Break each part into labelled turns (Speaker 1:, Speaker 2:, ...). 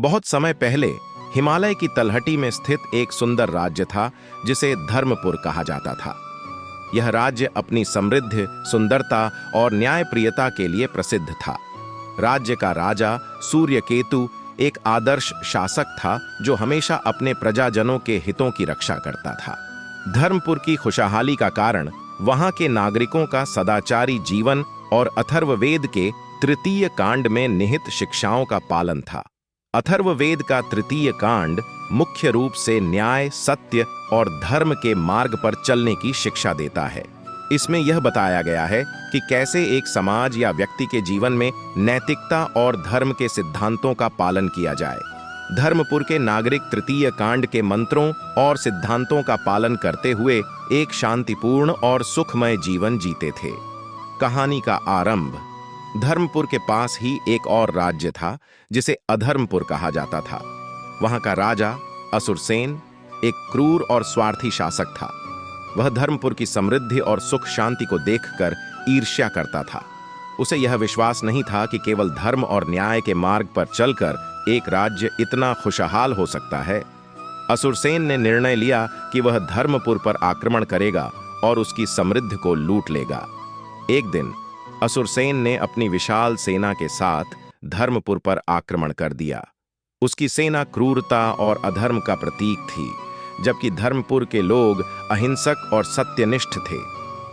Speaker 1: बहुत समय पहले हिमालय की तलहटी में स्थित एक सुंदर राज्य था जिसे धर्मपुर कहा जाता था। यह राज्य अपनी समृद्ध, सुंदरता और न्यायप्रियता के लिए प्रसिद्ध था। राज्य का राजा सूर्यकेतु एक आदर्श शासक था जो हमेशा अपने प्रजाजनों के हितों की रक्षा करता था। धर्मपुर की खुशहाली का कारण वहां के नागरिकों का सदाचारी जीवन और अथर्ववेद के तृतीय कांड में निहित शिक्षाओं का पालन था। अथर्ववेद का तृतीय कांड मुख्य रूप से न्याय, सत्य और धर्म के मार्ग पर चलने की शिक्षा देता है। इसमें यह बताया गया है कि कैसे एक समाज या व्यक्ति के जीवन में नैतिकता और धर्म के सिद्धांतों का पालन किया जाए। धर्मपुर के नागरिक तृतीय कांड के मंत्रों और सिद्धांतों का पालन करते हुए एक शांतिपूर्ण और सुखमय जीवन जीते थे। कहानी का आरंभ। धर्मपुर के पास ही एक और राज्य था जिसे अधर्मपुर कहा जाता था। वहां का राजा असुरसेन एक क्रूर और स्वार्थी शासक था। वह धर्मपुर की समृद्धि और सुख शांति को देखकर ईर्ष्या करता था। उसे यह विश्वास नहीं था कि केवल धर्म और न्याय के मार्ग पर चलकर एक राज्य इतना खुशहाल हो सकता है। असुरसेन ने निर्णय लिया कि वह धर्मपुर पर आक्रमण करेगा और उसकी समृद्धि को लूट लेगा। एक दिन असुरसेन ने अपनी विशाल सेना के साथ धर्मपुर पर आक्रमण कर दिया। उसकी सेना क्रूरता और अधर्म का प्रतीक थी, जबकि धर्मपुर के लोग अहिंसक और सत्यनिष्ठ थे।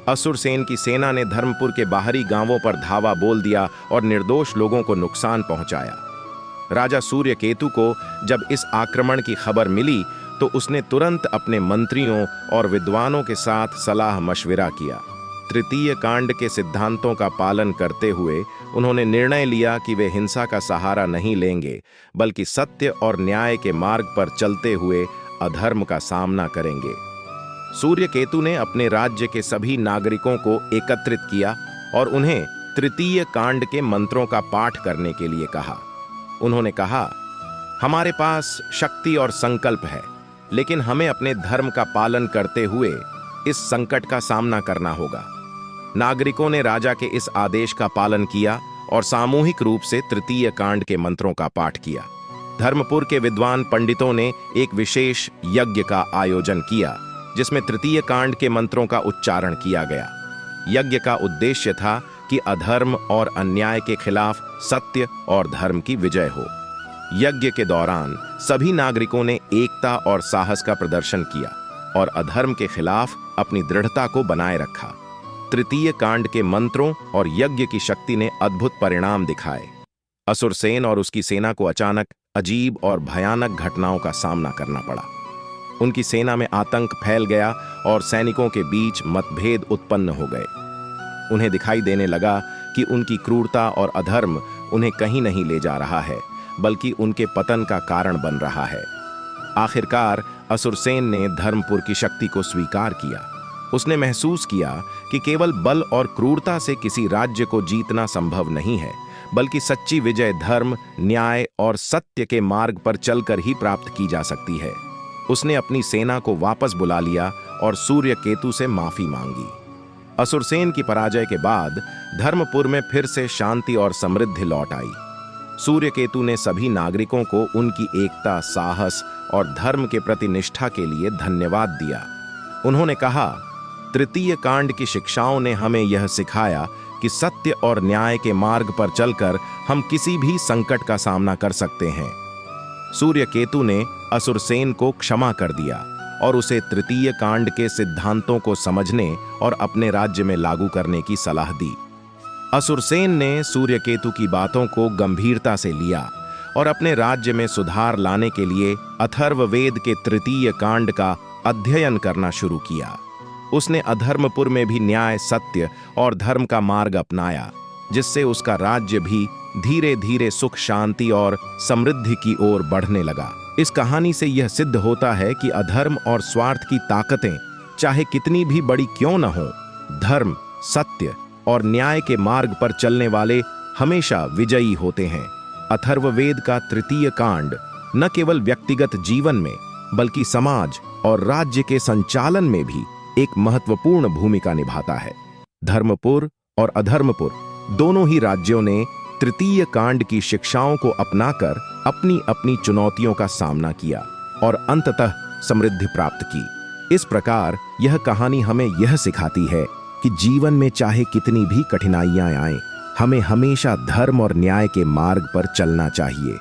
Speaker 1: असुरसेन की सेना ने धर्मपुर के बाहरी गांवों पर धावा बोल दिया और निर्दोष लोगों को नुकसान पहुंचाया। राजा सूर्यकेतु को जब इस आक्रमण की खबर मिली तो उसने तुरंत अपने मंत्रियों और विद्वानों के साथ सलाह मशविरा किया। तृतीय कांड के सिद्धांतों का पालन करते हुए उन्होंने निर्णय लिया कि वे हिंसा का सहारा नहीं लेंगे, बल्कि सत्य और न्याय के मार्ग पर चलते हुए अधर्म का सामना करेंगे। सूर्यकेतु ने अपने राज्य के सभी नागरिकों को एकत्रित किया और उन्हें तृतीय कांड के मंत्रों का पाठ करने के लिए कहा। उन्होंने कहा, हमारे पास शक्ति और संकल्प है, लेकिन हमें अपने धर्म का पालन करते हुए इस संकट का सामना करना होगा। नागरिकों ने राजा के इस आदेश का पालन किया और सामूहिक रूप से तृतीय कांड के मंत्रों का पाठ किया। धर्मपुर के विद्वान पंडितों ने एक विशेष यज्ञ का आयोजन किया जिसमें तृतीय कांड के मंत्रों का उच्चारण किया गया। यज्ञ का उद्देश्य था कि अधर्म और अन्याय के खिलाफ सत्य और धर्म की विजय हो। यज्ञ के दौरान सभी नागरिकों ने एकता और साहस का प्रदर्शन किया और अधर्म के खिलाफ अपनी दृढ़ता को बनाए रखा। तृतीय कांड के मंत्रों और यज्ञ की शक्ति ने अद्भुत परिणाम दिखाए। असुरसेन और उसकी सेना को अचानक अजीब और भयानक घटनाओं का सामना करना पड़ा। उनकी सेना में आतंक फैल गया और सैनिकों के बीच मतभेद उत्पन्न हो गए। उन्हें दिखाई देने लगा कि उनकी क्रूरता और अधर्म उन्हें कहीं नहीं ले जा रहा है, बल्कि उनके पतन का कारण बन रहा है। आखिरकार असुरसेन ने धर्मपुर की शक्ति को स्वीकार किया। उसने महसूस किया कि केवल बल और क्रूरता से किसी राज्य को जीतना संभव नहीं है, बल्कि सच्ची विजय धर्म, न्याय और सत्य के मार्ग पर चलकर ही प्राप्त की जा सकती है। उसने अपनी सेना को वापस बुला लिया और सूर्यकेतु से माफी मांगी। असुरसेन की पराजय के बाद धर्मपुर में फिर से शांति और समृद्धि लौट आई। सूर्यकेतु ने सभी नागरिकों को उनकी एकता, साहस और धर्म के प्रति निष्ठा के लिए धन्यवाद दिया। उन्होंने कहा, तृतीय कांड की शिक्षाओं ने हमें यह सिखाया कि सत्य और न्याय के मार्ग पर चलकर हम किसी भी संकट का सामना कर सकते हैं। सूर्यकेतु ने असुरसेन को क्षमा कर दिया और उसे तृतीय कांड के सिद्धांतों को समझने और अपने राज्य में लागू करने की सलाह दी। असुरसेन ने सूर्यकेतु की बातों को गंभीरता से लिया और अपने राज्य में सुधार लाने के लिए अथर्ववेद के तृतीय कांड का अध्ययन करना शुरू किया। उसने अधर्मपुर में भी न्याय, सत्य और धर्म का मार्ग अपनाया, जिससे उसका राज्य भी धीरे धीरे सुख, शांति और समृद्धि की ओर बढ़ने लगा। इस कहानी से यह सिद्ध होता है कि अधर्म और स्वार्थ की ताकतें चाहे कितनी भी बड़ी क्यों न हो, धर्म, सत्य और न्याय के मार्ग पर चलने वाले हमेशा विजयी होते हैं। अथर्ववेद का तृतीय कांड न केवल व्यक्तिगत जीवन में, बल्कि समाज और राज्य के संचालन में भी एक महत्वपूर्ण भूमिका निभाता है। धर्मपुर और अधर्मपुर दोनों ही राज्यों ने तृतीय कांड की शिक्षाओं को अपनाकर अपनी अपनी चुनौतियों का सामना किया और अंततः समृद्धि प्राप्त की। इस प्रकार यह कहानी हमें यह सिखाती है कि जीवन में चाहे कितनी भी कठिनाइयां आएं, हमें हमेशा धर्म और न्याय के मार्ग पर चलना चाहिए।